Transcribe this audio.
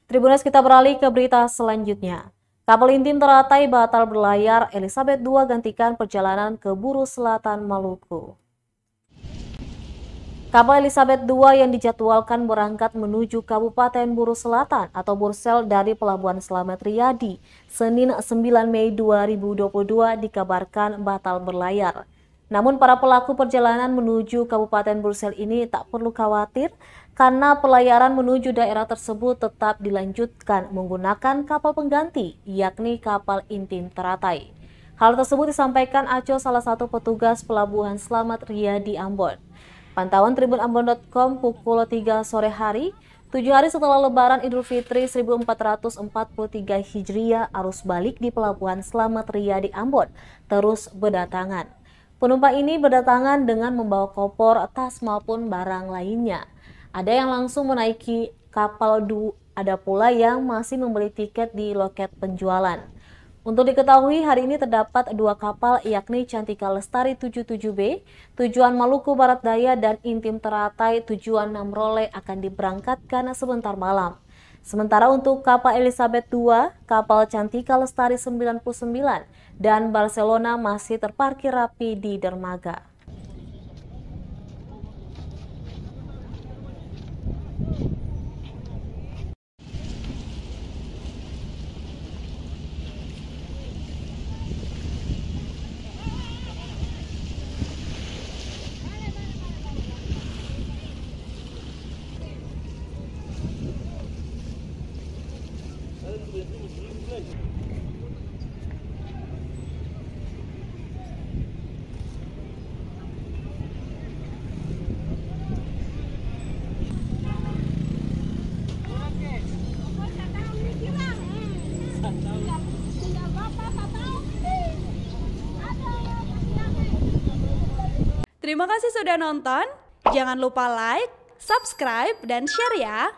Tribuners, kita beralih ke berita selanjutnya. Kapal inti teratai batal berlayar, Elizabeth II gantikan perjalanan ke Buru Selatan Maluku. Kapal Elizabeth II yang dijadwalkan berangkat menuju Kabupaten Buru Selatan atau Bursel dari Pelabuhan Slamet Riyadi, Senin 9 Mei 2022 dikabarkan batal berlayar. Namun para pelaku perjalanan menuju Kabupaten Bursel ini tak perlu khawatir karena pelayaran menuju daerah tersebut tetap dilanjutkan menggunakan kapal pengganti, yakni kapal inti teratai. Hal tersebut disampaikan Aco, salah satu petugas Pelabuhan Slamet Riyadi Ambon. Pantauan tribunambon.com pukul 3 sore hari, 7 hari setelah Lebaran Idul Fitri 1443 Hijriah, arus balik di Pelabuhan Slamet Riyadi Ambon terus berdatangan. Penumpang ini berdatangan dengan membawa koper, tas maupun barang lainnya. Ada yang langsung menaiki kapal, ada pula yang masih membeli tiket di loket penjualan. Untuk diketahui, hari ini terdapat 2 kapal yakni Cantika Lestari 77B, tujuan Maluku Barat Daya, dan Intim Teratai tujuan Namrole akan diberangkatkan sebentar malam. Sementara untuk kapal Elizabeth II, kapal Cantika Lestari 99, dan Barcelona masih terparkir rapi di dermaga. Terima kasih sudah nonton. Jangan lupa like, subscribe, dan share ya.